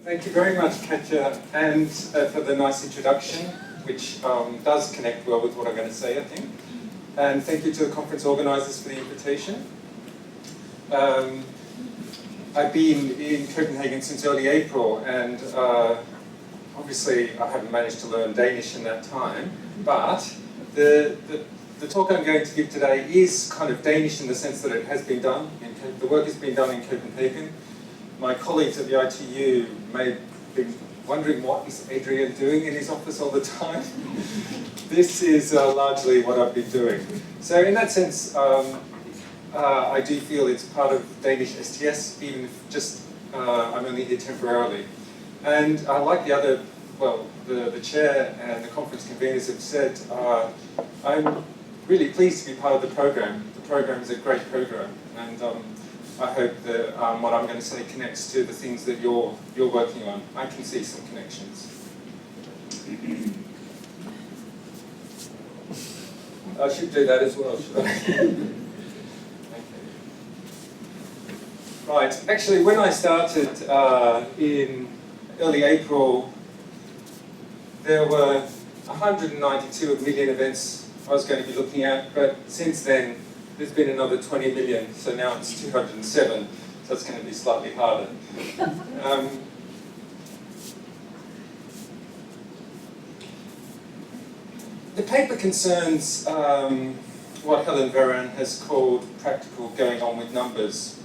Thank you very much, Katja, and for the nice introduction, which does connect well with what I'm going to say, I think. And thank you to the conference organisers for the invitation. I've been in Copenhagen since early April, and obviously I haven't managed to learn Danish in that time, but the talk I'm going to give today is kind of Danish in the sense that it has been done, the work has been done in Copenhagen. My colleagues at the ITU may have been wondering what is Adrian doing in his office all the time. This is largely what I've been doing. So in that sense, I do feel it's part of Danish STS, even if just I'm only here temporarily. And like the other, well, the chair and the conference conveners have said, I'm really pleased to be part of the program. The program is a great program, and I hope that what I'm going to say connects to the things that you're working on. I can see some connections. I should do that as well, should I? Okay. Right, actually when I started in early April, there were 192 million events I was going to be looking at, but since then there's been another 20 million, so now it's 207, so it's going to be slightly harder. The paper concerns what Helen Veran has called practical going on with numbers.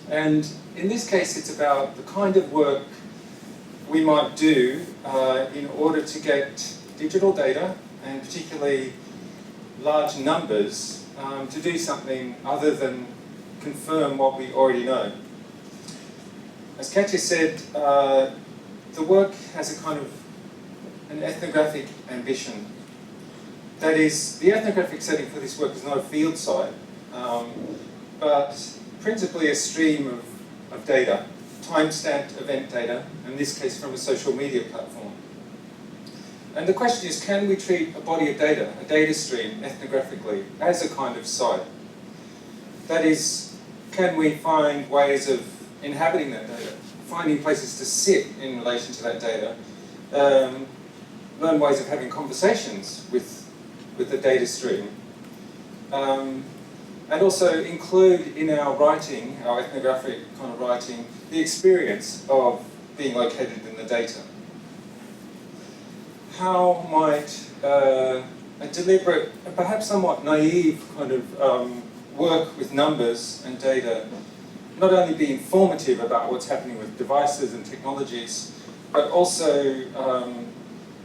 And in this case, it's about the kind of work we might do in order to get digital data, and particularly large numbers, to do something other than confirm what we already know. As Katja said, the work has a kind of an ethnographic ambition. That is, the ethnographic setting for this work is not a field site, but principally a stream of data, time-stamped event data, in this case from a social media platform. And the question is, can we treat a body of data, a data stream, ethnographically, as a kind of site? That is, can we find ways of inhabiting that data, finding places to sit in relation to that data, learn ways of having conversations with the data stream, and also include in our writing, our ethnographic kind of writing, the experience of being located in the data. How might a deliberate, perhaps somewhat naive kind of work with numbers and data not only be informative about what's happening with devices and technologies, but also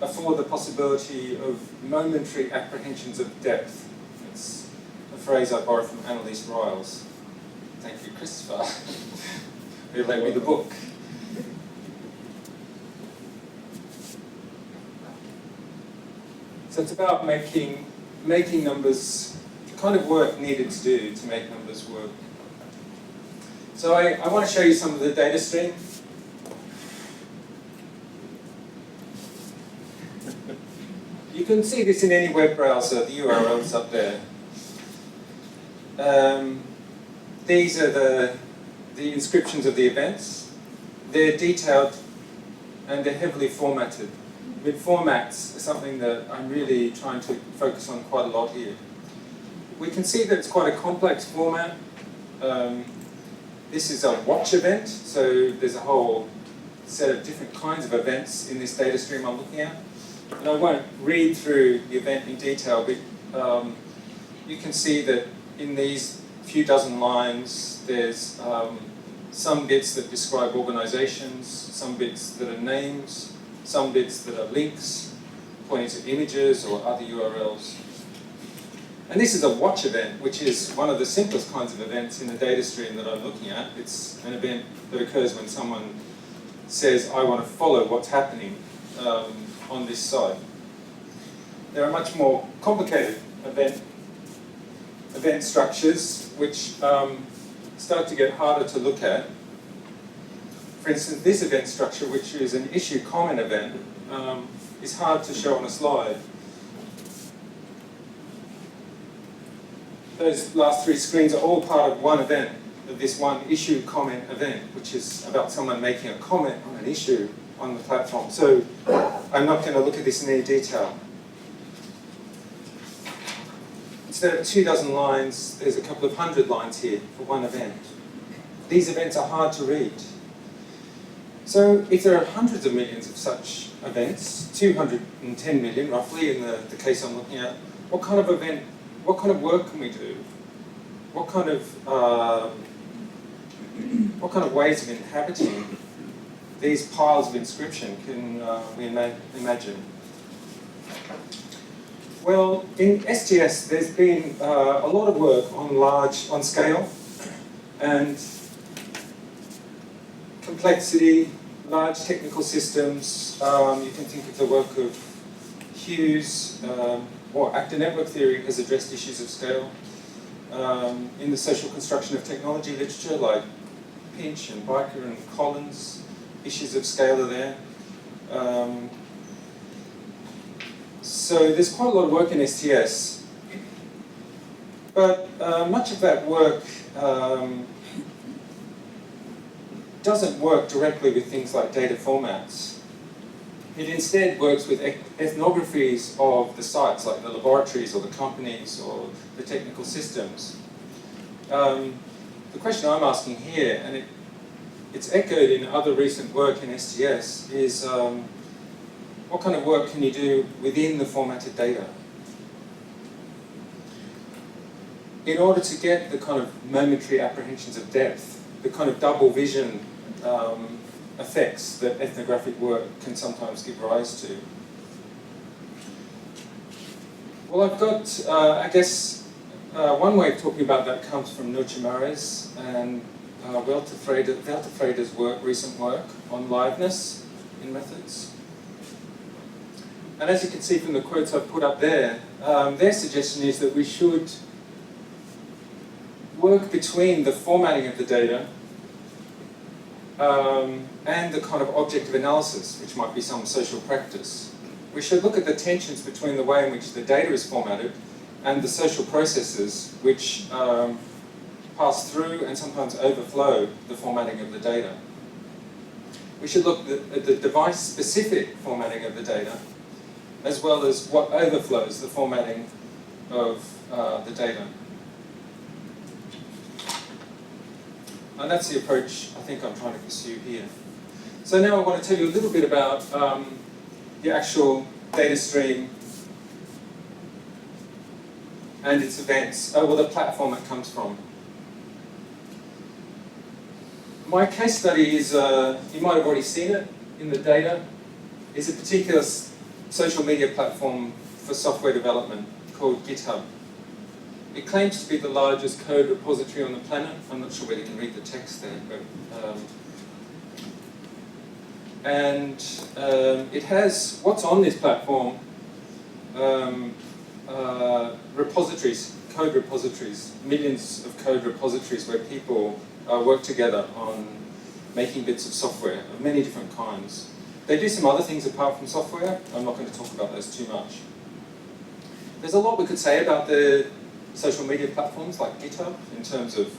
afford the possibility of momentary apprehensions of depth. It's a phrase I borrowed from Annalise Riles. Thank you, Christopher, who lent me the book. So it's about making numbers, the kind of work needed to do to make numbers work. So I want to show you some of the data stream. You can see this in any web browser, the URL is up there. These are the inscriptions of the events. They're detailed and they're heavily formatted. With formats, something that I'm really trying to focus on quite a lot here. We can see that it's quite a complex format. This is a watch event, so there's a whole set of different kinds of events in this data stream I'm looking at. And I won't read through the event in detail, but you can see that in these few dozen lines, there's some bits that describe organizations, some bits that are names, some bits that are links, pointing to images or other URLs. And this is a watch event, which is one of the simplest kinds of events in the data stream that I'm looking at. It's an event that occurs when someone says, I want to follow what's happening on this site. There are much more complicated event structures, which start to get harder to look at. For instance, this event structure, which is an issue comment event, is hard to show on a slide. Those last three screens are all part of one event. this one issue comment event, which is about someone making a comment on an issue on the platform. So I'm not going to look at this in any detail. Instead of 24 lines, there's a couple of hundred lines here for one event. These events are hard to read. So if there are hundreds of millions of such events, 210 million roughly in the case I'm looking at, what kind of event, what kind of work can we do? What kind of ways of inhabiting these piles of inscription can we imagine? Well, in STS, there's been a lot of work on scale and complexity, large technical systems. You can think of the work of Hughes, or actor network theory has addressed issues of scale. In the social construction of technology literature, like Pinch and Biker and Collins, issues of scale are there. So there's quite a lot of work in STS, but much of that work doesn't work directly with things like data formats. It instead works with ethnographies of the sites, like the laboratories or the companies or the technical systems. The question I'm asking here, and it's echoed in other recent work in STS, is what kind of work can you do within the formatted data? In order to get the kind of momentary apprehensions of depth, the kind of double vision effects that ethnographic work can sometimes give rise to. Well, I've got, I guess, one way of talking about that comes from Noortje Mares and Welter Freder's recent work on liveness in methods. And as you can see from the quotes I've put up there, their suggestion is that we should work between the formatting of the data and the kind of objective analysis, which might be some social practice. We should look at the tensions between the way in which the data is formatted and the social processes which pass through and sometimes overflow the formatting of the data. We should look at the device-specific formatting of the data, as well as what overflows the formatting of the data. And that's the approach I think I'm trying to pursue here. So now I want to tell you a little bit about the actual data stream and its events, well, the platform it comes from. My case study is, you might have already seen it in the data, is a particular social media platform for software development called GitHub. It claims to be the largest code repository on the planet. I'm not sure whether you can read the text there, but it has, what's on this platform, repositories, code repositories, millions of code repositories where people work together on making bits of software of many different kinds. They do some other things apart from software. I'm not going to talk about those too much. There's a lot we could say about the social media platforms like GitHub in terms of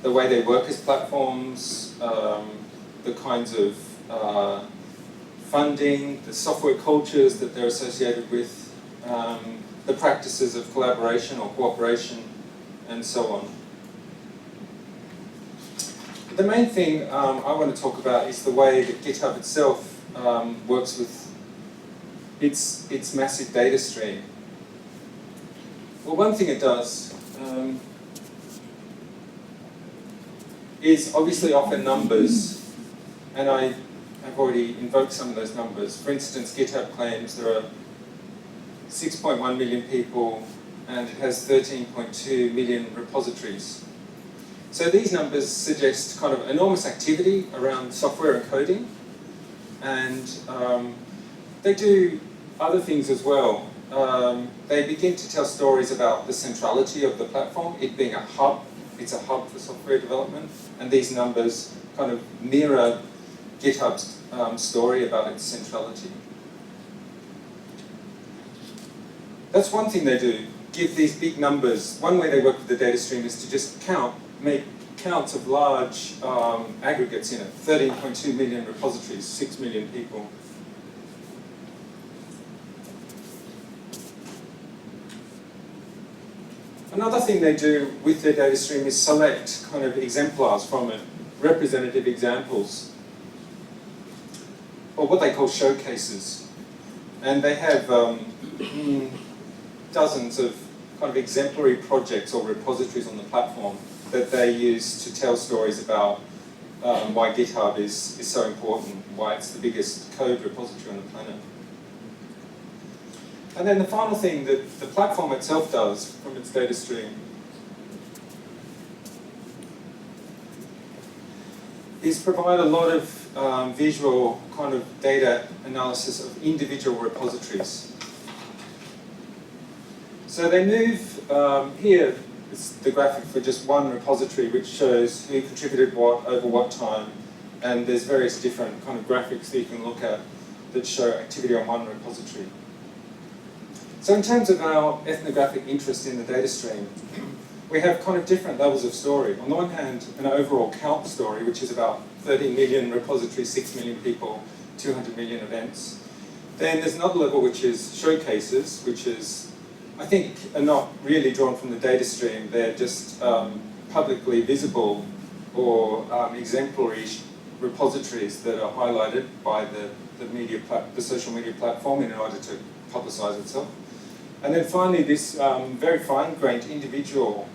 the way they work as platforms, the kinds of funding, the software cultures that they're associated with, the practices of collaboration or cooperation, and so on. The main thing I want to talk about is the way that GitHub itself works with its massive data stream. Well, one thing it does is obviously offer numbers, and I have already invoked some of those numbers. For instance, GitHub claims there are 6.1 million people and it has 13.2 million repositories. So these numbers suggest kind of enormous activity around software and coding, and they do other things as well. They begin to tell stories about the centrality of the platform, it being a hub. It's a hub for software development, and these numbers kind of mirror GitHub's story about its centrality. That's one thing they do, give these big numbers. One way they work with the data stream is to just count make counts of large aggregates in it. 13.2 million repositories, 6 million people. Another thing they do with their data stream is select kind of exemplars from it, representative examples, or what they call showcases. And they have dozens of kind of exemplary projects or repositories on the platform that they use to tell stories about why GitHub is so important, why it's the biggest code repository on the planet. And then the final thing that the platform itself does from its data stream is provide a lot of visual kind of data analysis of individual repositories. So they move, here is the graphic for just one repository which shows who contributed what over what time, and there's various different kind of graphics that you can look at that show activity on one repository. So in terms of our ethnographic interest in the data stream, we have kind of different levels of story. On the one hand, an overall count story, which is about 30 million repositories, 6 million people, 200 million events. Then there's another level which is showcases, which is, I think, are not really drawn from the data stream. They're just publicly visible or exemplary repositories that are highlighted by the social media platform in order to publicize itself. And then finally, this very fine-grained individual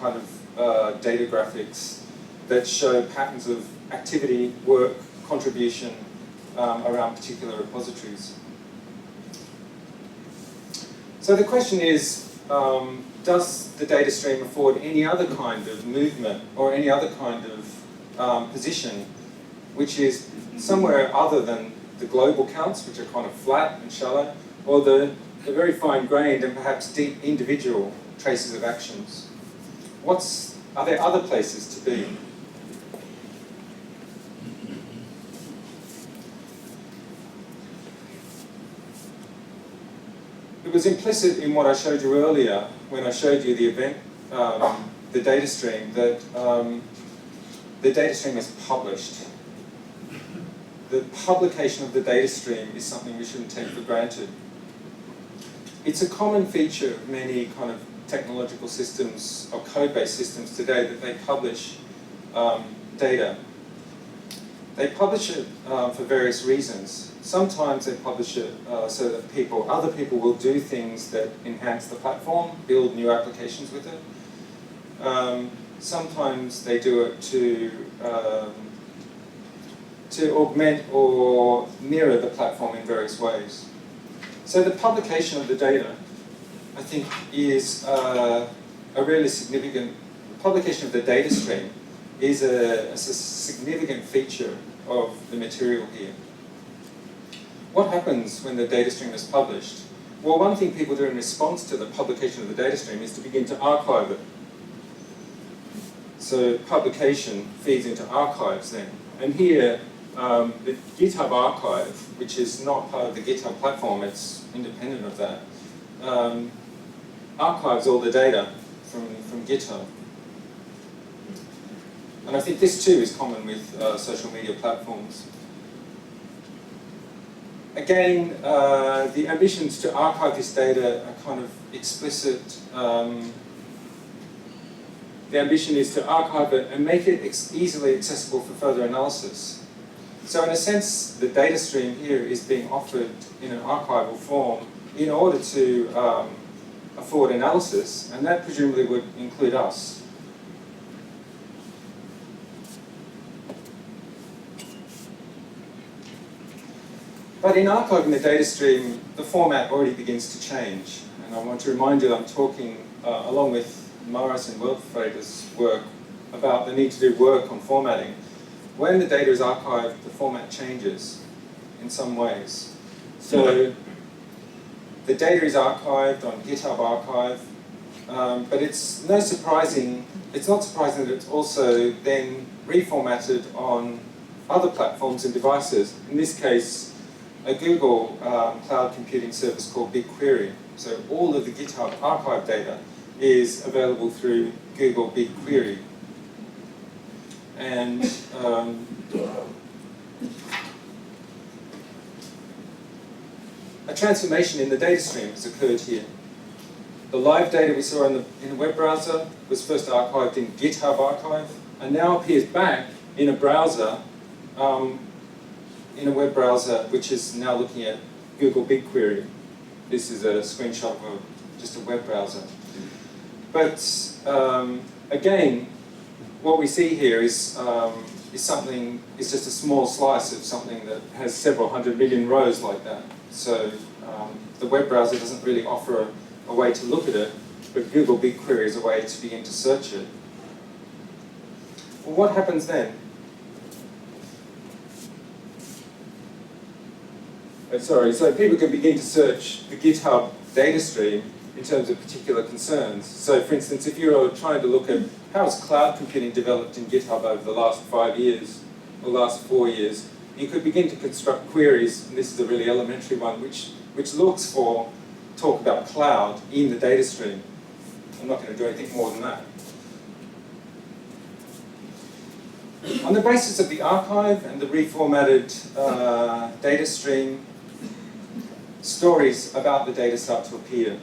kind of data graphics that show patterns of activity, work, contribution around particular repositories. So the question is, does the data stream afford any other kind of movement or any other kind of position which is somewhere other than the global counts, which are kind of flat and shallow, or the very fine-grained and perhaps deep individual traces of actions? Are there other places to be? It was implicit in what I showed you earlier when I showed you the event, the data stream, that the data stream is published. The publication of the data stream is something we shouldn't take for granted. It's a common feature of many kind of technological systems or code-based systems today that they publish data. They publish it for various reasons. Sometimes they publish it so that other people will do things that enhance the platform, build new applications with it. Sometimes they do it to augment or mirror the platform in various ways. So the publication of the data, I think, is a really significant, publication of the data stream is a significant feature of the material here. What happens when the data stream is published? Well, one thing people do in response to the publication of the data stream is to begin to archive it. So publication feeds into archives then. And here, the GitHub archive, which is not part of the GitHub platform, it's independent of that, archives all the data from GitHub. And I think this too is common with social media platforms. Again, the ambitions to archive this data are kind of explicit. The ambition is to archive it and make it easily accessible for further analysis. So in a sense, the data stream here is being offered in an archival form in order to afford analysis, and that presumably would include us. But in archiving the data stream, the format already begins to change. And I want to remind you that I'm talking, along with Morris and Weltfrader's work, about the need to do work on formatting. When the data is archived, the format changes in some ways. So the data is archived on GitHub Archive, but it's not surprising that it's also then reformatted on other platforms and devices. In this case, a Google cloud computing service called BigQuery. So all of the GitHub archive data is available through Google BigQuery. and a transformation in the data stream has occurred here. The live data we saw in the web browser was first archived in GitHub archive, and now appears back in a browser, in a web browser, which is now looking at Google BigQuery. This is a screenshot of just a web browser. But again, what we see here is just a small slice of something that has several 100 million rows like that. So the web browser doesn't really offer a way to look at it, but Google BigQuery is a way to begin to search it. Well, what happens then? So people can begin to search the GitHub data stream in terms of particular concerns. So for instance, if you're trying to look at how has cloud computing developed in GitHub over the last 5 years, or last 4 years, you could begin to construct queries, and this is a really elementary one, which looks for talk about cloud in the data stream. I'm not going to do anything more than that. On the basis of the archive and the reformatted data stream, stories about the data start to appear.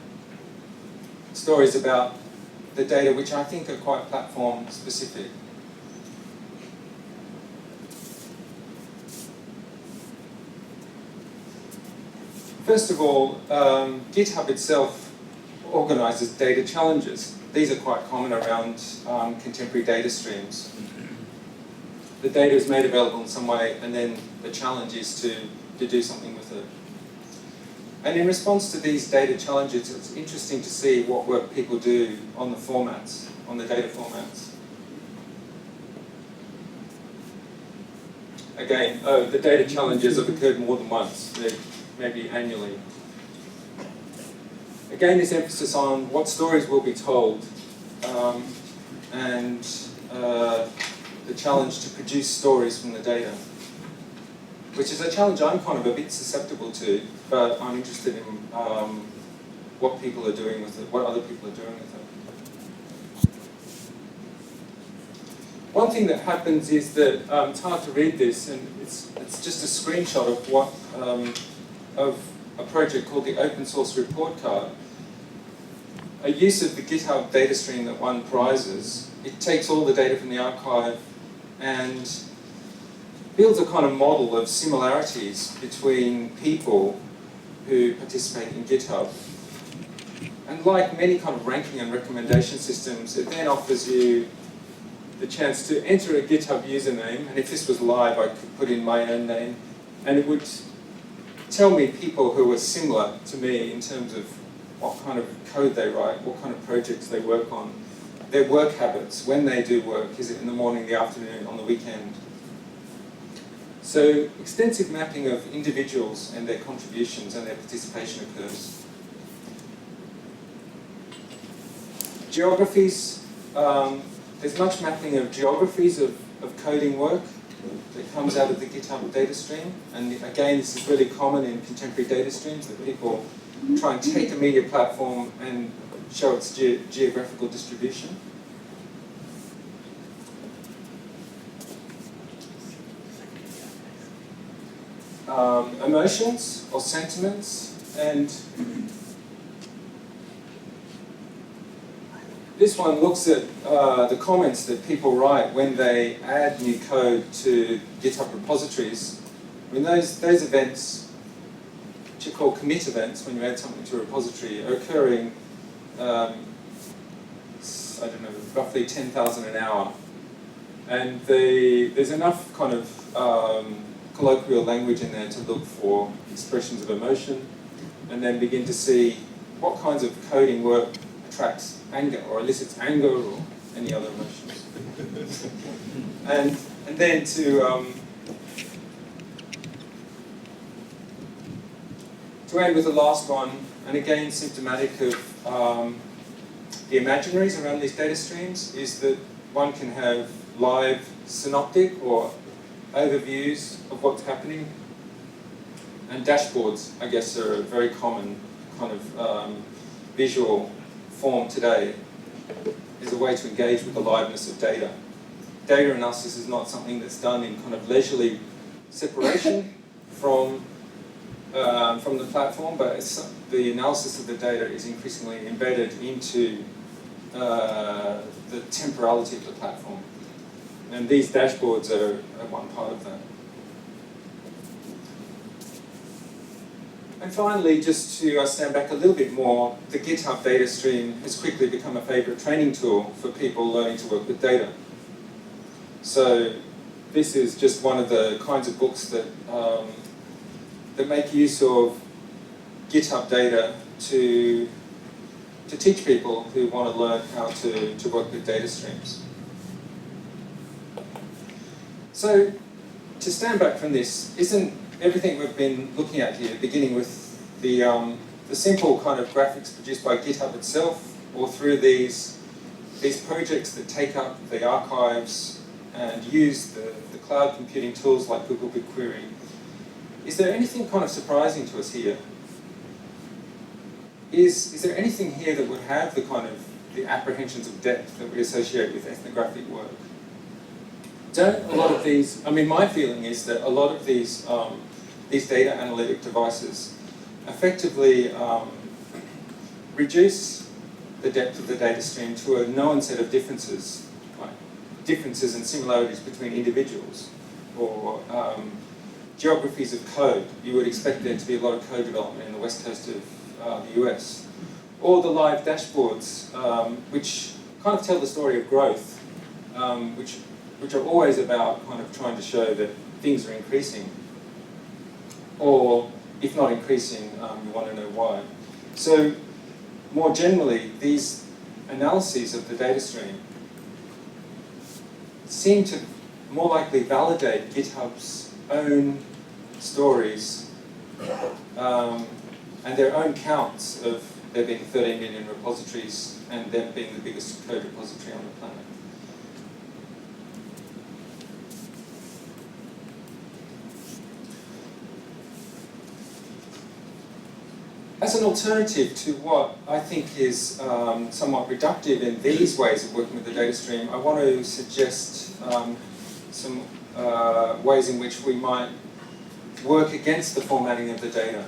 Stories about the data which I think are quite platform specific. First of all, GitHub itself organizes data challenges. These are quite common around contemporary data streams. The data is made available in some way, and then the challenge is to do something with it. And in response to these data challenges, it's interesting to see what work people do on the formats, on the data formats. Again, the data challenges have occurred more than once, maybe annually. Again, this emphasis on what stories will be told, and the challenge to produce stories from the data, which is a challenge I'm kind of a bit susceptible to, but I'm interested in what people are doing with it, what other people are doing with it. One thing that happens is that it's hard to read this, and it's just a screenshot of what of a project called the Open Source Report Card. A use of the GitHub data stream that won prizes. It takes all the data from the archive and builds a kind of model of similarities between people who participate in GitHub. And like many kind of ranking and recommendation systems, it then offers you the chance to enter a GitHub username, and if this was live, I could put in my own name, and it would tell me people who were similar to me in terms of what kind of code they write, what kind of projects they work on, their work habits, when they do work, is it in the morning, the afternoon, on the weekend. So extensive mapping of individuals and their contributions and their participation occurs. Geographies, there's much mapping of geographies of coding work that comes out of the GitHub data stream. And again, this is really common in contemporary data streams, that people try and take a media platform and show its geographical distribution. Emotions or sentiments, and this one looks at the comments that people write when they add new code to GitHub repositories. I mean, those events, which are called commit events, when you add something to a repository, are occurring, I don't know, roughly 10,000 an hour. And there's enough kind of colloquial language in there to look for expressions of emotion, and then begin to see what kinds of coding work attracts anger or elicits anger or any other emotions. and then to end with the last one, and again symptomatic of the imaginaries around these data streams, is that one can have live synoptic or overviews of what's happening, and dashboards, I guess, are a very common kind of visual form today, is a way to engage with the liveness of data. data analysis is not something that's done in kind of leisurely separation from the platform, but the analysis of the data is increasingly embedded into the temporality of the platform. And these dashboards are one part of that. And finally, just to stand back a little bit more, the GitHub data stream has quickly become a favorite training tool for people learning to work with data. So this is just one of the kinds of books that, that make use of GitHub data to teach people who want to learn how to work with data streams. So to stand back from this, isn't everything we've been looking at here, beginning with the simple kind of graphics produced by GitHub itself, or through these projects that take up the archives and use the cloud computing tools like Google BigQuery, is there anything kind of surprising to us here? Is there anything here that would have the kind of the apprehensions of depth that we associate with ethnographic work? Don't a lot of these, I mean, my feeling is that a lot of these data analytic devices effectively reduce the depth of the data stream to a known set of differences, like differences and similarities between individuals, or geographies of code. You would expect there to be a lot of code development in the west coast of the US. Or the live dashboards, which kind of tell the story of growth, which are always about kind of trying to show that things are increasing. Or, if not increasing, you want to know why. So, more generally, these analyses of the data stream seem to more likely validate GitHub's own stories and their own counts of there being 13 million repositories and them being the biggest code repository on the planet. As an alternative to what I think is somewhat reductive in these ways of working with the data stream, I want to suggest some ways in which we might work against the formatting of the data.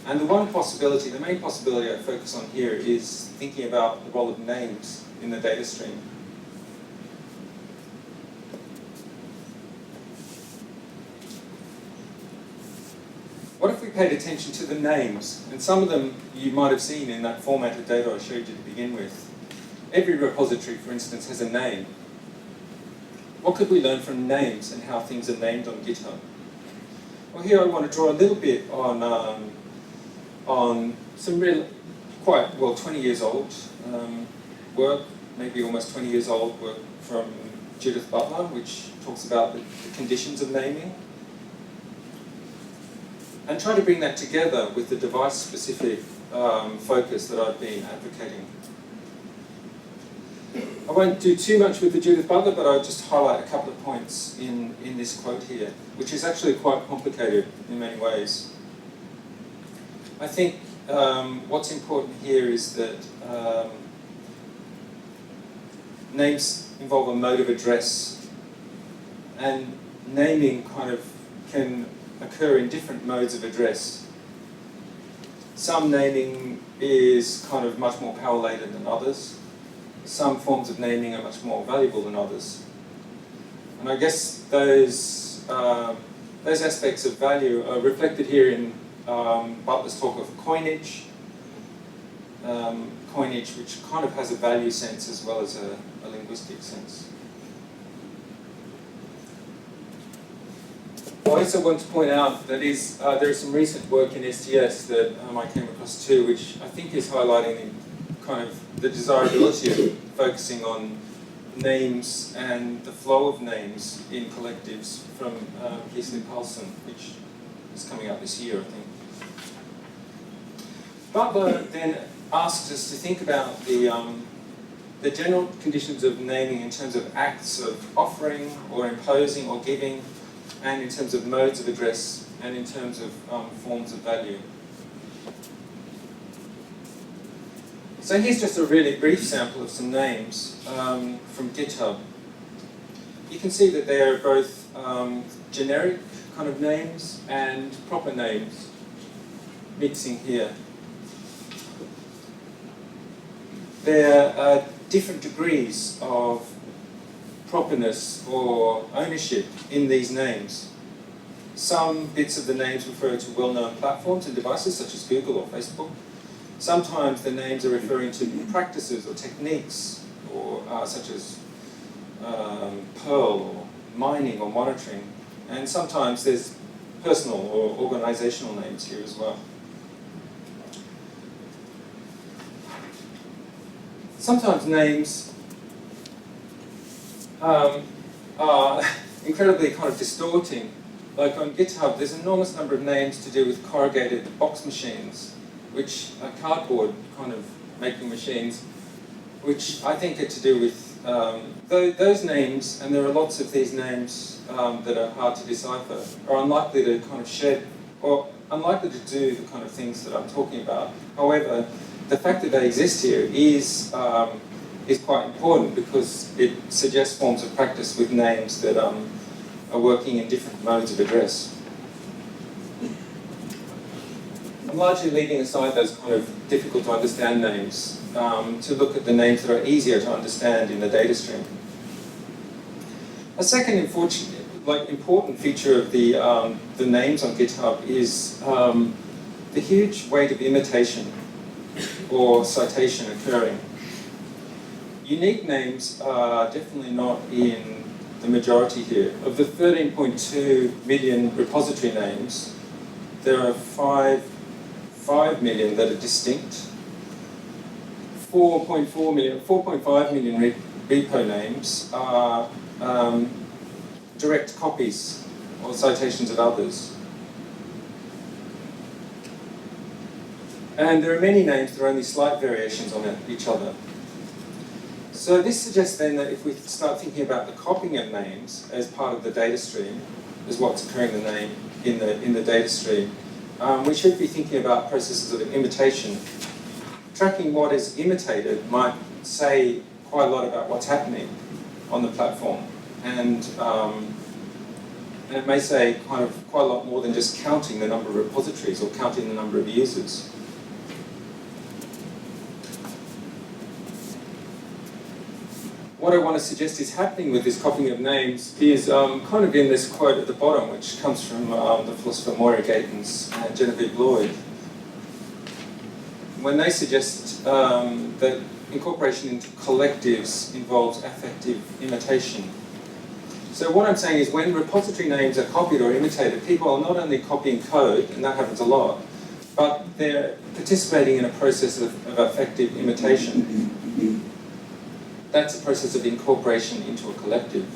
And the one possibility, the main possibility I focus on here is thinking about the role of names in the data stream. What if we paid attention to the names? And some of them you might have seen in that formatted data I showed you to begin with. Every repository, for instance, has a name. What could we learn from names and how things are named on GitHub? Well, here I want to draw a little bit on some real, quite, well, 20 years old work, maybe almost 20 years old work from Judith Butler, which talks about the conditions of naming. And try to bring that together with the device-specific focus that I've been advocating. I won't do too much with the Judith Butler, but I'll just highlight a couple of points in this quote here, which is actually quite complicated in many ways. I think what's important here is that names involve a mode of address, and naming kind of can occur in different modes of address. Some naming is kind of much more power-laden than others. Some forms of naming are much more valuable than others. And I guess those aspects of value are reflected here in Butler's talk of coinage. Coinage which kind of has a value sense as well as a linguistic sense. I also want to point out that there is some recent work in STS that I came across too, which I think is highlighting kind of the desirability of focusing on names and the flow of names in collectives from Gisli Carlson, which is coming out this year, I think. Butler then asked us to think about the general conditions of naming in terms of acts of offering or imposing or giving, and in terms of modes of address, and in terms of forms of value. So here's just a really brief sample of some names from GitHub. you can see that they are both generic kind of names and proper names mixing here. There are different degrees of properness or ownership in these names. Some bits of the names refer to well-known platforms and devices such as Google or Facebook. Sometimes the names are referring to practices or techniques or such as Perl or mining or monitoring. And sometimes there's personal or organizational names here as well. Sometimes names are incredibly kind of distorting. Like on GitHub, there's an enormous number of names to do with corrugated box machines, which are cardboard kind of making machines, which I think are to do with those names, and there are lots of these names that are hard to decipher, are unlikely to kind of shed, or unlikely to do the kind of things that I'm talking about. However, the fact that they exist here is quite important because it suggests forms of practice with names that are working in different modes of address. I'm largely leaving aside those kind of difficult to understand names to look at the names that are easier to understand in the data stream. A second important feature of the names on GitHub is the huge weight of imitation or citation occurring. Unique names are definitely not in the majority here. Of the 13.2 million repository names, there are 5 million that are distinct. 4.5 million repo names are direct copies or citations of others. And there are many names that are only slight variations on each other. So this suggests then that if we start thinking about the copying of names as part of the data stream, as what's occurring in the data stream, we should be thinking about processes of imitation. Tracking what is imitated might say quite a lot about what's happening on the platform, and it may say quite a lot more than just counting the number of repositories or counting the number of users. What I want to suggest is happening with this copying of names is kind of in this quote at the bottom, which comes from the philosopher Moira Gatens and Genevieve Lloyd, when they suggest that incorporation into collectives involves affective imitation. So what I'm saying is when repository names are copied or imitated, people are not only copying code, and that happens a lot, but they're participating in a process of affective imitation. That's a process of incorporation into a collective.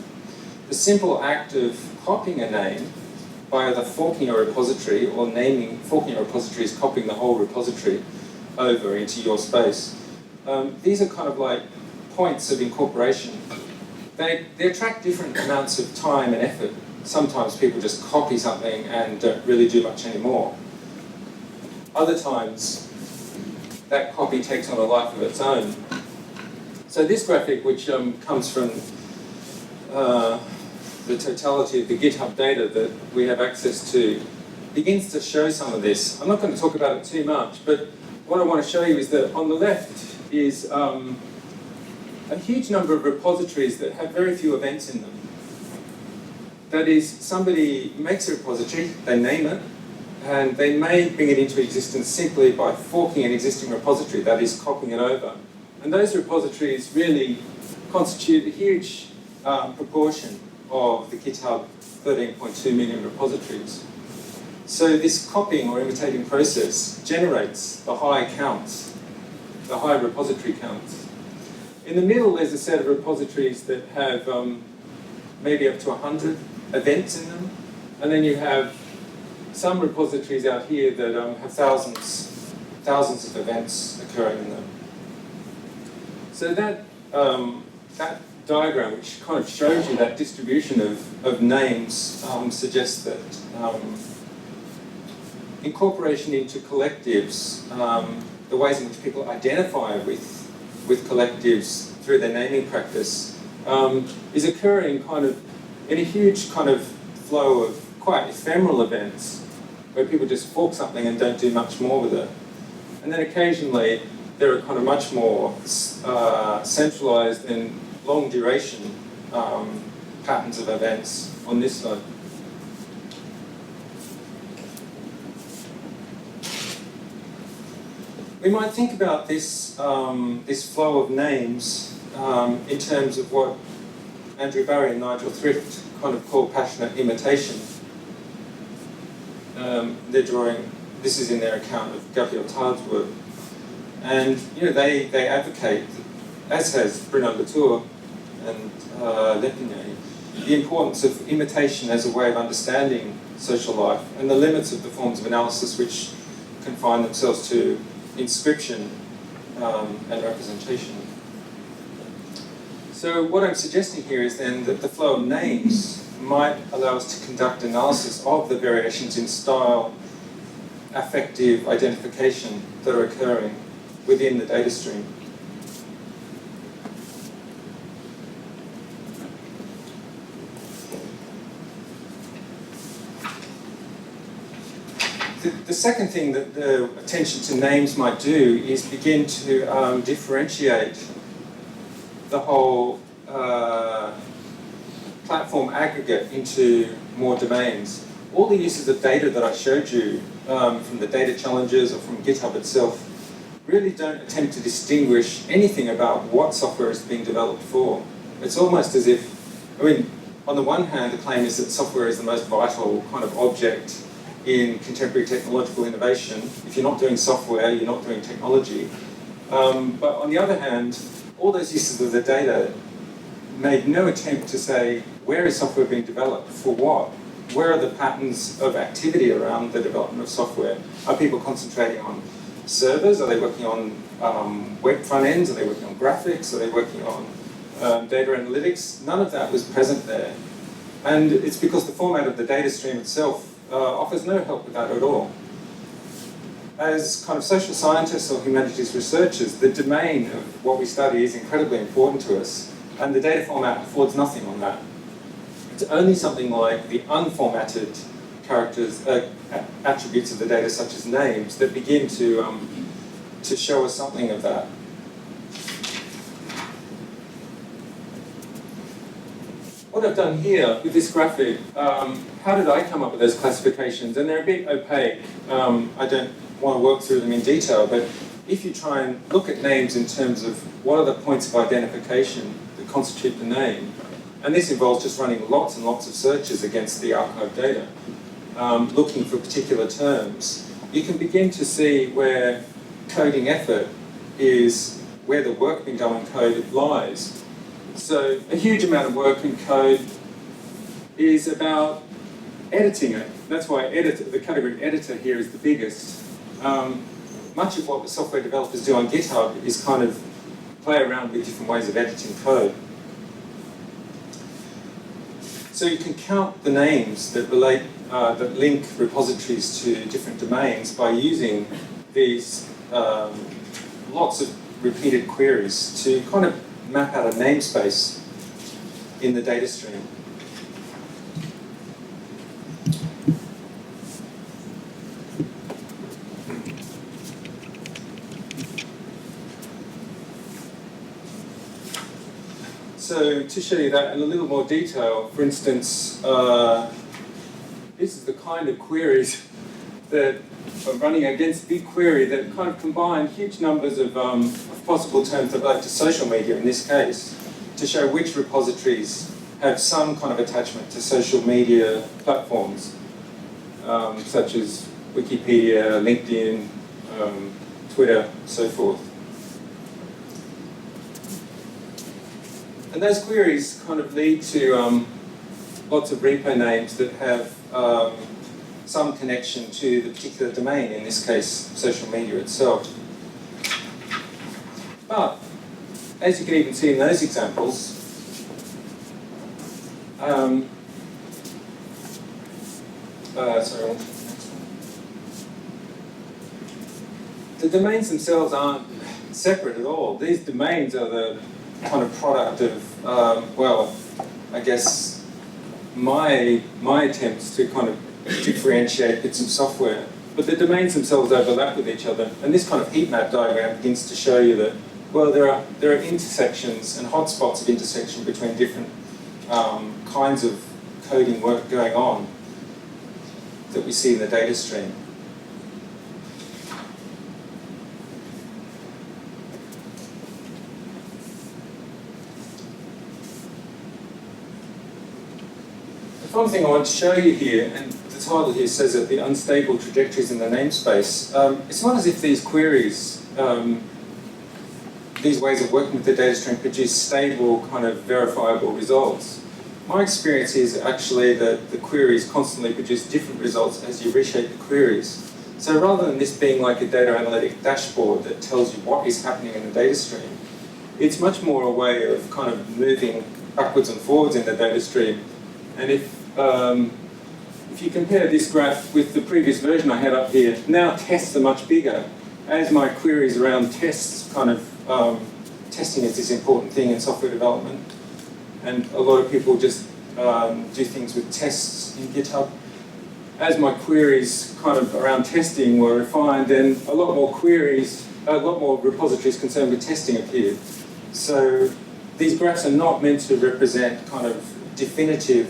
The simple act of copying a name by either forking a repository or forking a repository is copying the whole repository over into your space. These are kind of like points of incorporation. They attract different amounts of time and effort. Sometimes people just copy something and don't really do much anymore. Other times, that copy takes on a life of its own. So this graphic, which comes from the totality of the GitHub data that we have access to, begins to show some of this. I'm not going to talk about it too much, but what I want to show you is that on the left is a huge number of repositories that have very few events in them. That is, somebody makes a repository, they name it, and they may bring it into existence simply by forking an existing repository, that is, copying it over. And those repositories really constitute a huge proportion of the GitHub 13.2 million repositories. So this copying or imitating process generates the high counts, the high repository counts. In the middle, there's a set of repositories that have maybe up to 100 events in them. And then you have some repositories out here that have thousands of events occurring in them. So that diagram, which kind of shows you that distribution of names, suggests that incorporation into collectives, the ways in which people identify with collectives through their naming practice, is occurring kind of in a huge kind of flow of quite ephemeral events where people just fork something and don't do much more with it. And then occasionally there are kind of much more centralized and long duration patterns of events on this side. We might think about this, this flow of names in terms of what Andrew Barry and Nigel Thrift kind of call passionate imitation. They're drawing, this is in their account of Gabriel Tard's work. And they advocate, as has Bruno Latour and Lepine, the importance of imitation as a way of understanding social life and the limits of the forms of analysis which confine themselves to inscription and representation. So what I'm suggesting here is then that the flow of names might allow us to conduct analysis of the variations in style, affective identification that are occurring within the data stream. The second thing that the attention to names might do is begin to differentiate the whole platform aggregate into more domains. All the uses of data that I showed you from the data challenges or from GitHub itself really don't attempt to distinguish anything about what software is being developed for. It's almost as if, on the one hand, the claim is that software is the most vital kind of object in contemporary technological innovation. If you're not doing software, you're not doing technology. But on the other hand, all those uses of the data made no attempt to say, where is software being developed, for what? Where are the patterns of activity around the development of software? Are people concentrating on servers? Are they working on web front ends? Are they working on graphics? Are they working on data analytics? None of that was present there. And it's because the format of the data stream itself offers no help with that at all. As kind of social scientists or humanities researchers, the domain of what we study is incredibly important to us, and the data format affords nothing on that. It's only something like the unformatted characters, attributes of the data, such as names, that begin to show us something of that. What I've done here with this graphic, how did I come up with those classifications? And they're a bit opaque. I don't want to work through them in detail, but if you try and look at names in terms of what are the points of identification that constitute the name, and this involves just running lots and lots of searches against the archived data, looking for particular terms, you can begin to see where coding effort is, where the work being done in code lies. So a huge amount of work in code is about editing it. That's why the category editor here is the biggest. Much of what the software developers do on GitHub is kind of play around with different ways of editing code. So you can count the names that relate, that link repositories to different domains by using these lots of repeated queries to kind of map out a namespace in the data stream. So to show you that in a little more detail, for instance, this is the kind of queries that are running against BigQuery that kind of combine huge numbers of possible terms that relate to social media in this case, to show which repositories have some kind of attachment to social media platforms, such as Wikipedia, LinkedIn, Twitter, so forth. And those queries kind of lead to lots of repo names that have some connection to the particular domain, in this case, social media itself. But, as you can even see in those examples, sorry, on to the next one. The domains themselves aren't separate at all. These domains are the kind of product of well, I guess my attempts to kind of differentiate bits of software. But the domains themselves overlap with each other. And this kind of heat map diagram begins to show you that, well, there are intersections and hotspots of intersection between different kinds of coding work going on that we see in the data stream. The one thing I want to show you here, and the title here says that the unstable trajectories in the namespace, it's not as if these queries, these ways of working with the data stream produce stable, kind of verifiable results. My experience is actually that the queries constantly produce different results as you reshape the queries. So rather than this being like a data analytic dashboard that tells you what is happening in the data stream, it's much more a way of kind of moving backwards and forwards in the data stream. And if you compare this graph with the previous version I had up here, now tests are much bigger. As my queries around tests, kind of testing is this important thing in software development, and a lot of people just do things with tests in GitHub. As my queries kind of around testing were refined, then a lot more repositories concerned with testing appeared. So these graphs are not meant to represent kind of definitive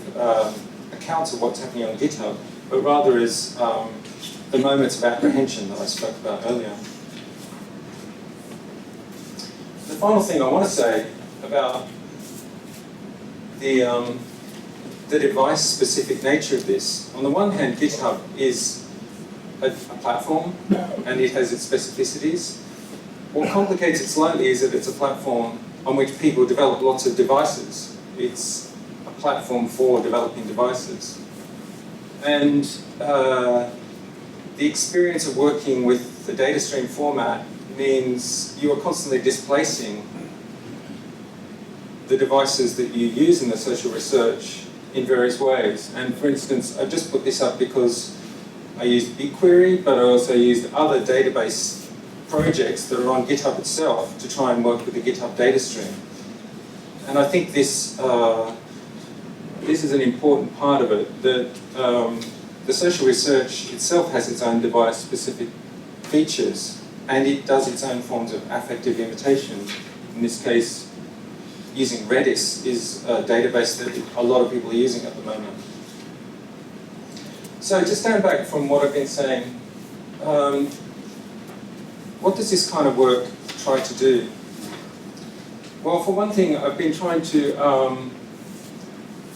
accounts of what's happening on GitHub, but rather as the moments of apprehension that I spoke about earlier. The final thing I want to say about the device-specific nature of this. On the one hand, GitHub is a platform, and it has its specificities. What complicates it slightly is that it's a platform on which people develop lots of devices. It's a platform for developing devices. And the experience of working with the data stream format means you are constantly displacing the devices that you use in the social research in various ways. And for instance, I've just put this up because I used BigQuery, but I also used other database projects that are on GitHub itself to try and work with the GitHub data stream. And I think this is an important part of it, that the social research itself has its own device-specific features, and it does its own forms of affective imitation. In this case, using Redis is a database that a lot of people are using at the moment. So to stand back from what I've been saying, what does this kind of work try to do? Well, for one thing, I've been trying to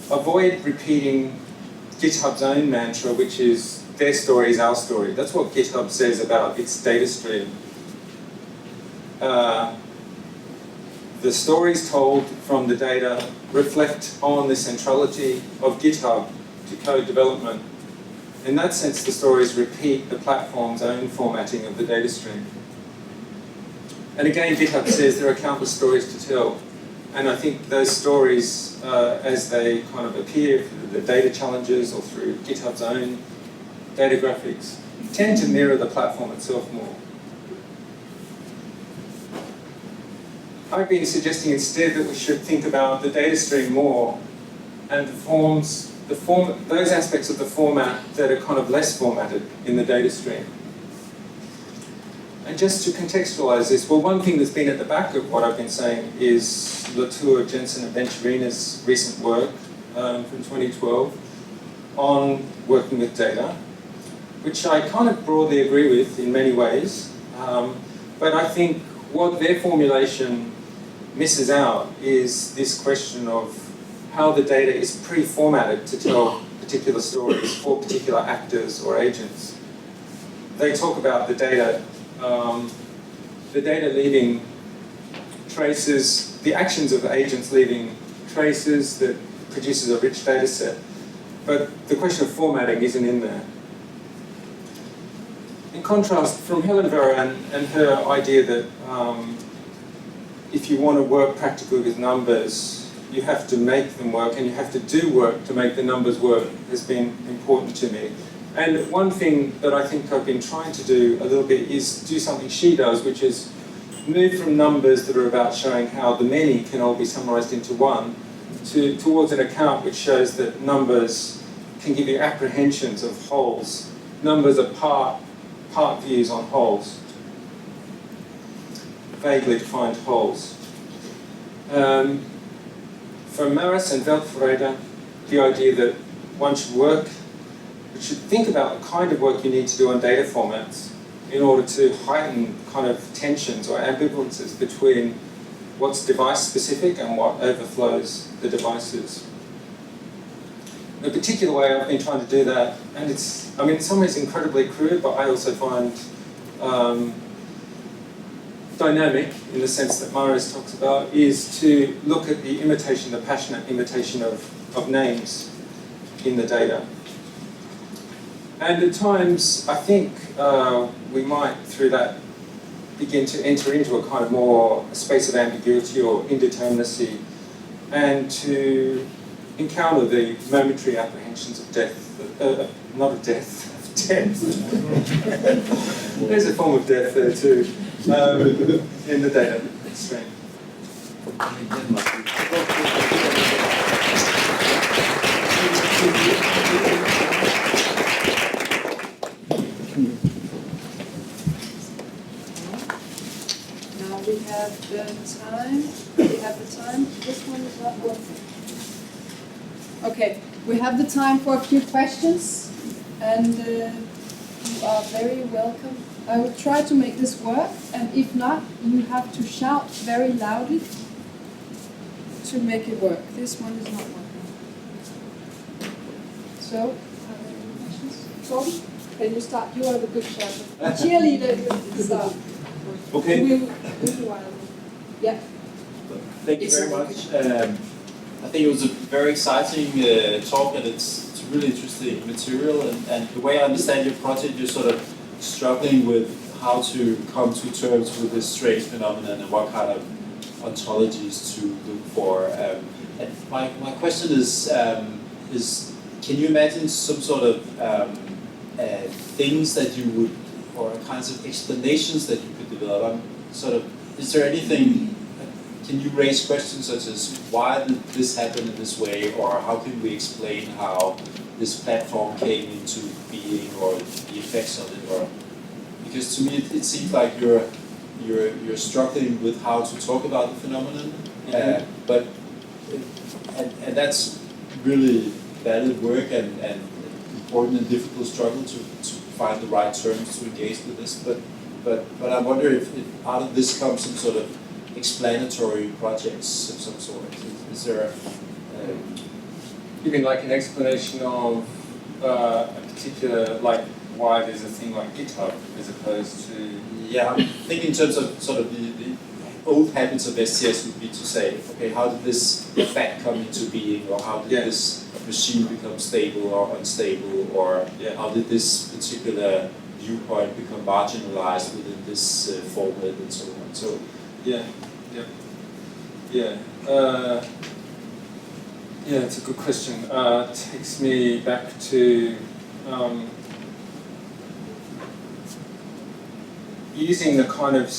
avoid repeating GitHub's own mantra, which is their story is our story. That's what GitHub says about its data stream. The stories told from the data reflect on the centrality of GitHub to code development. In that sense, the stories repeat the platform's own formatting of the data stream. And again, GitHub says there are countless stories to tell. And I think those stories, as they kind of appear through the data challenges or through GitHub's own data graphics, tend to mirror the platform itself more. I've been suggesting instead that we should think about the data stream more and those aspects of the format that are kind of less formatted in the data stream. And just to contextualize this, well, one thing that's been at the back of what I've been saying is Latour, Jensen, and Venturina's recent work from 2012 on working with data, which I kind of broadly agree with in many ways. But I think what their formulation misses out is this question of how the data is pre-formatted to tell particular stories for particular actors or agents. They talk about the data leaving traces, the actions of agents leaving traces that produces a rich data set. But the question of formatting isn't in there. In contrast, from Helen Varan and her idea that if you want to work practically with numbers, you have to make them work and you have to do work to make the numbers work has been important to me. And one thing that I think I've been trying to do a little bit is do something she does, which is moved from numbers that are about showing how the many can all be summarized into one towards an account which shows that numbers can give you apprehensions of wholes. Numbers are part views on wholes, vaguely defined wholes. From Maris and Veldfreda, the idea that one should think about the kind of work you need to do on data formats in order to heighten kind of tensions or ambivalences between what's device-specific and what overflows the devices. A particular way I've been trying to do that, and it's, I mean, in some ways incredibly crude, but I also find dynamic in the sense that Maris talks about, is to look at the imitation, the passionate imitation of names in the data. And at times, I think we might, through that, begin to enter into a kind of more space of ambiguity or indeterminacy, and to encounter the momentary apprehensions of death, not of death, of death. There's a form of death there too, in the data stream. Now we have the time. We have the time. This one is not working. Okay, we have the time for a few questions, and you are very welcome. I will try to make this work, and if not, you have to shout very loudly to make it work. This one is not working. So, are there any questions? Torben, can you start? You are the good shepherd. Cheerleader, you start. Okay. Yeah. Thank you very much. I think it was a very exciting talk, and it's really interesting material. And the way I understand your project, you're sort of struggling with how to come to terms with this strange phenomenon and what kind of ontologies to look for. And my question is can you imagine some sort of things that you would, or kinds of explanations that you could develop? Is there anything? Can you raise questions such as why did this happen in this way, or how can we explain how this platform came into being, or the effects of it? Or because to me it seems like you're struggling with how to talk about the phenomenon, but that's really valid work and important and difficult struggle to find the right terms to engage with this. But I wonder if out of this comes some sort of explanatory projects of some sort. Is there You mean like an explanation of a particular, like why there's a thing like GitHub as opposed to... Yeah, I think in terms of sort of the old habits of STS would be to say, okay, how did this fact come into being, or how did this machine become stable or unstable, or how did this particular viewpoint become marginalized within this format and so on. So it's a good question. Takes me back to using the kind of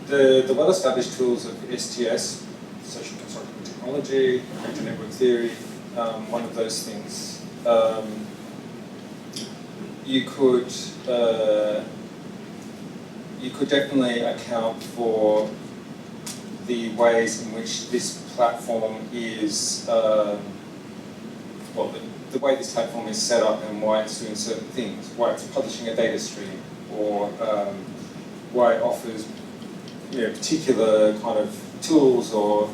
the well-established tools of STS, social constructive technology, vector network theory. One of those things. You could definitely account for the ways in which this platform is, the way this platform is set up and why it's doing certain things, why it's publishing a data stream, or why it offers particular kind of tools or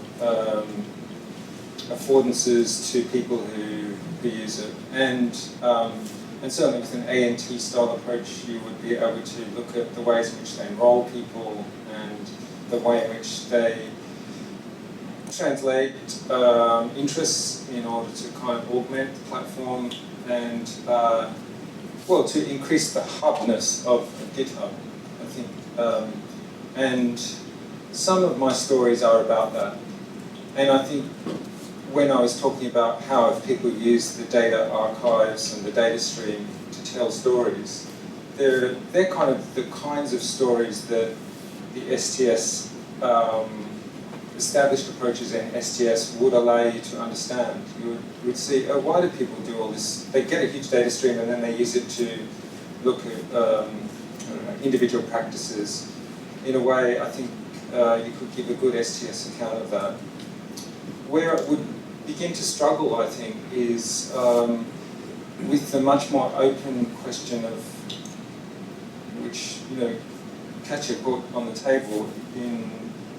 affordances to people who use it. And certainly with an ANT style approach, you would be able to look at the ways in which they enroll people and the way in which they translate interests in order to kind of augment the platform and, to increase the hubness of GitHub, I think. And some of my stories are about that. And I think when I was talking about how if people use the data archives and the data stream to tell stories, they're kind of the kinds of stories that the STS established approaches in STS would allow you to understand. You would see, oh, why do people do all this? They get a huge data stream and then they use it to look at I don't know, individual practices. In a way, I think you could give a good STS account of that. Where it would begin to struggle, I think, is with the much more open question of which, Katja put on the table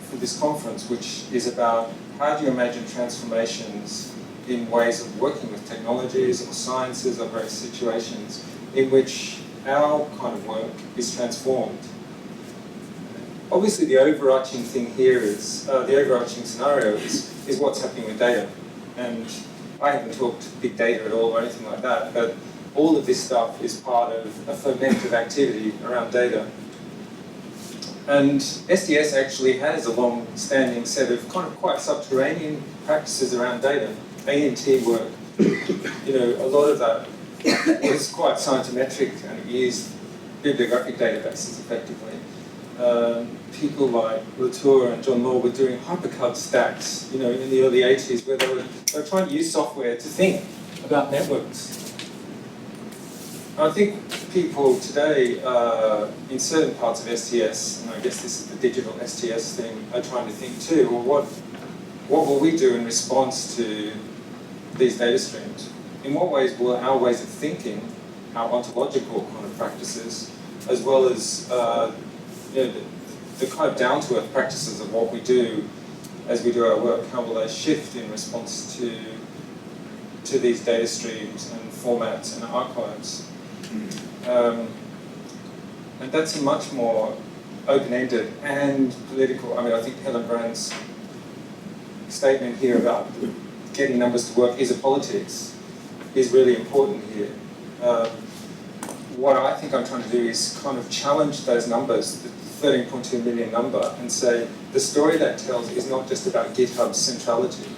for this conference, which is about how do you imagine transformations in ways of working with technologies or sciences or various situations in which our kind of work is transformed. Obviously, the overarching thing here is, the overarching scenario is what's happening with data. And I haven't talked big data at all or anything like that, but all of this stuff is part of a ferment of activity around data. And SDS actually has a long-standing set of kind of quite subterranean practices around data. ANT work, a lot of that was quite scientometric and used bibliographic databases effectively. People like Latour and John Law were doing hypercard stacks, in the early 80s, where they were trying to use software to think about networks. I think people today, in certain parts of STS, and I guess this is the digital STS thing, are trying to think too, well, what will we do in response to these data streams? In what ways will our ways of thinking, our ontological kind of practices, as well as the kind of down-to-earth practices of what we do as we do our work, how will they shift in response to these data streams and formats and archives? And that's a much more open-ended and political. I mean, I think Helen Brand's statement here about getting numbers to work is a politics is really important here. What I think I'm trying to do is kind of challenge those numbers, the 13.2 million number, and say the story that tells is not just about GitHub's centrality.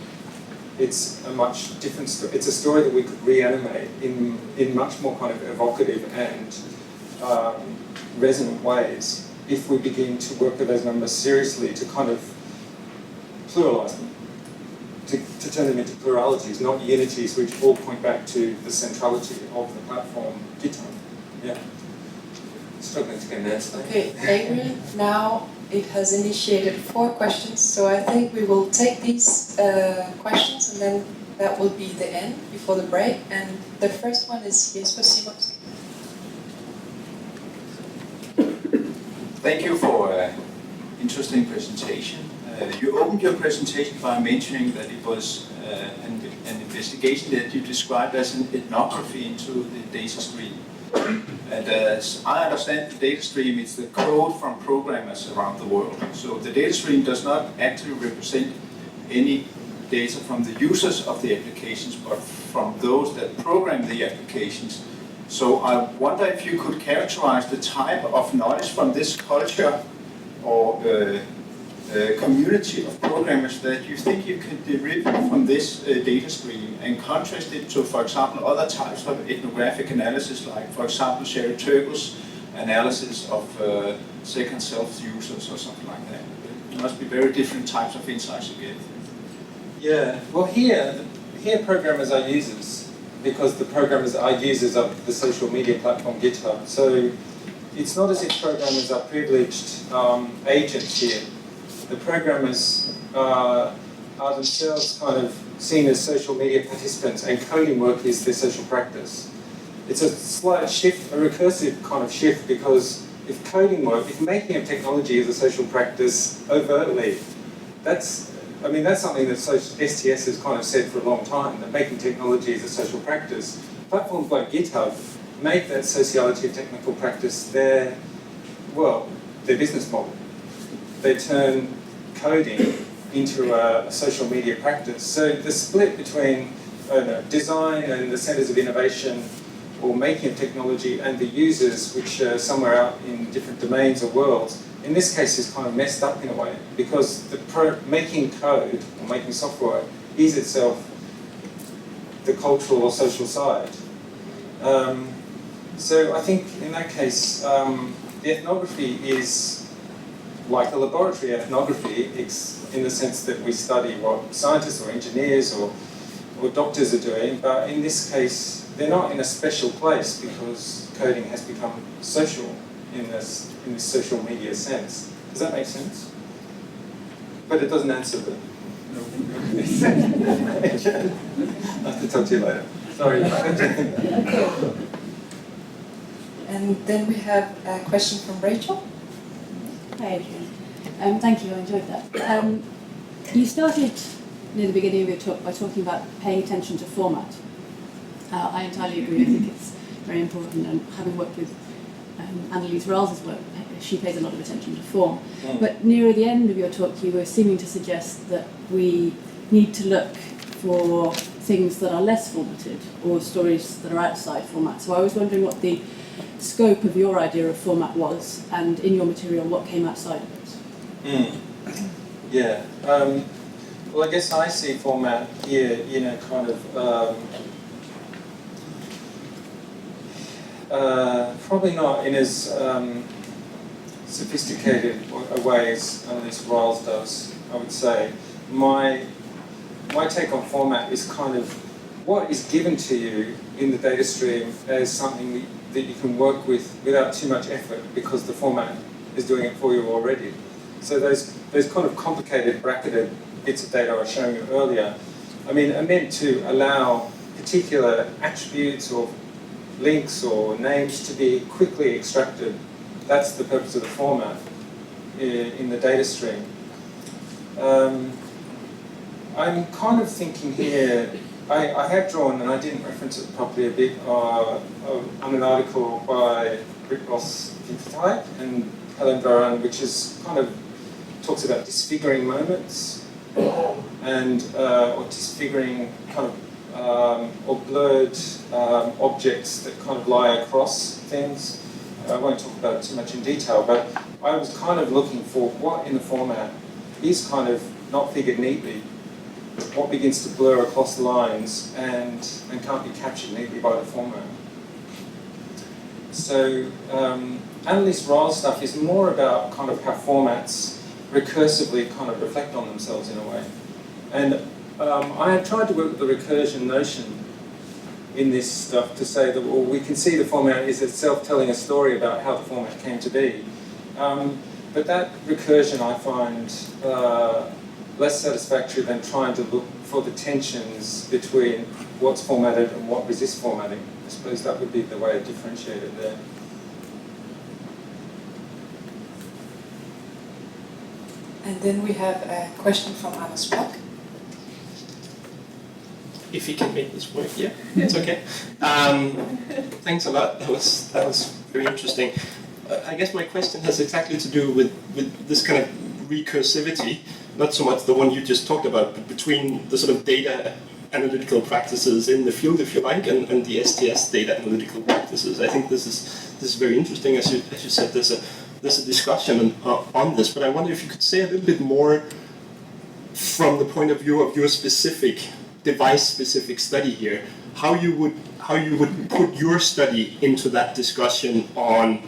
It's a much different story. It's a story that we could reanimate in much more kind of evocative and resonant ways if we begin to work with those numbers seriously to kind of pluralize them, to turn them into pluralities, not unities which all point back to the centrality of the platform GitHub. Yeah. Struggling to get an answer. Okay, Adrian, now it has initiated 4 questions, so I think we will take these questions and then that will be the end before the break. And the first one is Jesper Simonsen. Thank you for an interesting presentation. You opened your presentation by mentioning that it was an investigation that you described as an ethnography into the data stream. And as I understand the data stream, it's the code from programmers around the world. So the data stream does not actually represent any data from the users of the applications, but from those that program the applications. So I wonder if you could characterize the type of knowledge from this culture or community of programmers that you think you can derive from this data stream and contrast it to, for example, other types of ethnographic analysis, like, for example, Sherry Turkle's analysis of second self users or something like that. There must be very different types of insights you get. Yeah, well here programmers are users because the programmers are users of the social media platform GitHub. So it's not as if programmers are privileged agents here. The programmers are themselves kind of seen as social media participants, and coding work is their social practice. It's a slight shift, a recursive kind of shift, because if coding work, if making of technology is a social practice overtly, that's something that STS has kind of said for a long time, that making technology is a social practice. Platforms like GitHub make that sociality of technical practice their business model. They turn coding into a social media practice. So the split between design and the centers of innovation or making of technology and the users, which are somewhere out in different domains or worlds, in this case is kind of messed up in a way, because making code or making software is itself the cultural or social side. So I think in that case, the ethnography is like a laboratory ethnography, in the sense that we study what scientists or engineers or doctors are doing, but in this case, they're not in a special place because coding has become social in this social media sense. Does that make sense? But it doesn't answer the... I'll have to talk to you later. Sorry. And then we have a question from Rachel. Hi, Adrian. Thank you, I enjoyed that. You started near the beginning of your talk by talking about paying attention to format. I entirely agree. I think it's very important, and having worked with Annelies Rals's work, she pays a lot of attention to form. But near the end of your talk, you were seeming to suggest that we need to look for things that are less formatted, or stories that are outside format. So I was wondering what the scope of your idea of format was, and in your material, what came outside of it. Yeah. Well, I guess I see format here, kind of probably not in as sophisticated a way as Annelies Ralls does, I would say. My take on format is kind of what is given to you in the data stream as something that you can work with without too much effort because the format is doing it for you already. So those kind of complicated bracketed bits of data I was showing you earlier, are meant to allow particular attributes or links or names to be quickly extracted. That's the purpose of the format in the data stream. I'm kind of thinking here, I have drawn, and I didn't reference it properly a bit, on an article by Rick Ross and Helen Varane, which is kind of talks about disfiguring moments and or disfiguring kind of or blurred objects that kind of lie across things. I won't talk about it too much in detail, but I was kind of looking for what in the format is kind of not figured neatly, what begins to blur across lines and can't be captured neatly by the format. So Annelies Ralls stuff is more about kind of how formats recursively kind of reflect on themselves in a way. And I had tried to work with the recursion notion in this stuff to say that, well, we can see the format is itself telling a story about how the format came to be. But that recursion I find less satisfactory than trying to look for the tensions between what's formatted and what resists formatting. I suppose that would be the way to differentiate it there. And then we have a question from Anders Brock. If you can make this work, yeah, it's okay. Thanks a lot. That was very interesting. I guess my question has exactly to do with this kind of recursivity, not so much the one you just talked about, but between the sort of data analytical practices in the field, if you like, and the STS data analytical practices. I think this is very interesting. As you said, there's a discussion on this, but I wonder if you could say a little bit more from the point of view of your specific device-specific study here, how you would put your study into that discussion on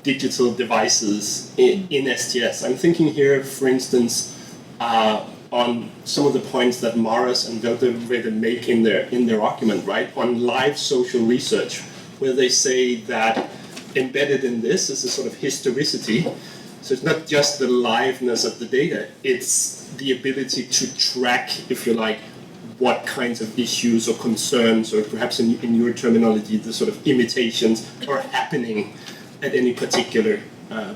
digital devices in STS. I'm thinking here, for instance, on some of the points that Maras and Velterwede make in their argument, right, on live social research, where they say that embedded in this is a sort of historicity. So it's not just the liveness of the data, it's the ability to track, if you like, what kinds of issues or concerns, or perhaps in your terminology, the sort of imitations are happening at any particular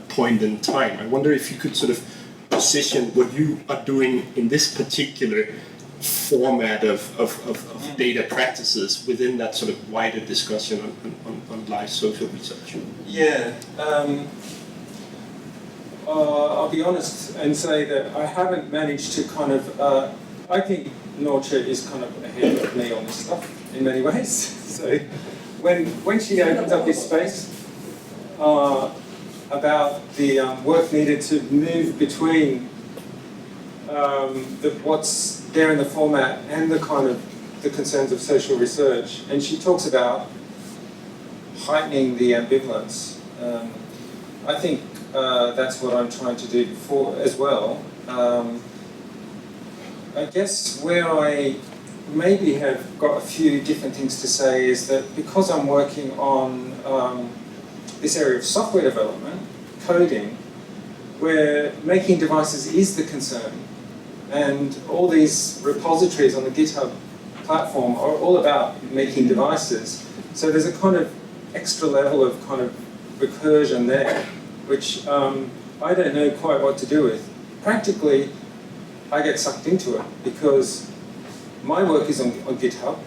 point in time. I wonder if you could sort of position what you are doing in this particular format of data practices within that sort of wider discussion on live social research. Yeah. I'll be honest and say that I haven't managed to kind of, I think Norche is kind of ahead of me on this stuff in many ways. So when she opens up this space about the work needed to move between what's there in the format and the kind of the concerns of social research, and she talks about heightening the ambivalence. I think that's what I'm trying to do before as well. I guess where I maybe have got a few different things to say is that because I'm working on this area of software development, coding, where making devices is the concern, and all these repositories on the GitHub platform are all about making devices. So there's a kind of extra level of kind of recursion there, which I don't know quite what to do with. Practically, I get sucked into it because my work is on GitHub.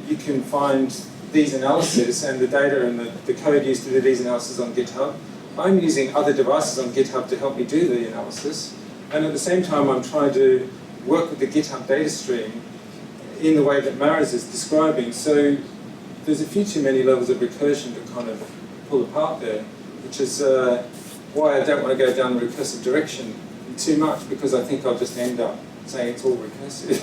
You can find these analyses and the data and the code used to do these analyses on GitHub. I'm using other devices on GitHub to help me do the analysis. And at the same time, I'm trying to work with the GitHub data stream in the way that Maris is describing. So there's a few too many levels of recursion to kind of pull apart there, which is why I don't want to go down the recursive direction too much, because I think I'll just end up saying it's all recursive.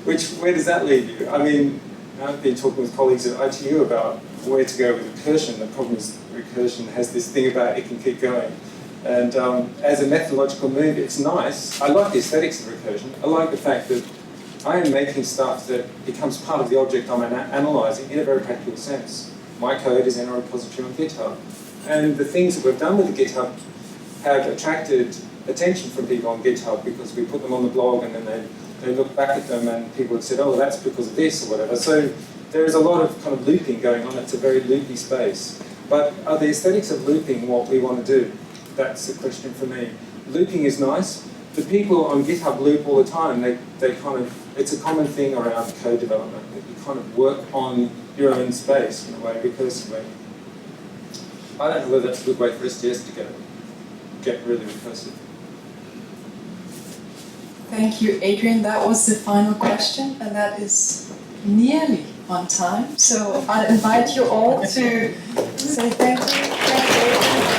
Where does that leave you? I mean, I've been talking with colleagues at ITU about where to go with recursion. The problem is recursion has this thing about it can keep going. And as a methodological move, it's nice. I like the aesthetics of recursion. I like the fact that I am making stuff that becomes part of the object I'm analysing in a very practical sense. My code is in a repository on GitHub. And the things that we've done with the GitHub have attracted attention from people on GitHub because we put them on the blog and then they look back at them and people have said, oh, that's because of this or whatever. So there is a lot of kind of looping going on. It's a very loopy space. But are the aesthetics of looping what we want to do? That's the question for me. Looping is nice. The people on GitHub loop all the time. They kind of, it's a common thing around code development, that you kind of work on your own space in a way, recursively. I don't know whether that's a good way for STS to get really recursive. Thank you, Adrian. That was the final question, and that is nearly on time. So I invite you all to say thank you. Thank you, Adrian.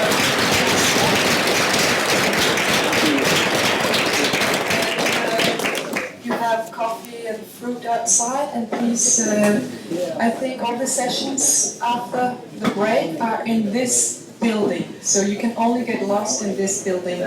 You have coffee and fruit outside, and please, I think all the sessions after the break are in this building, so you can only get lost in this building.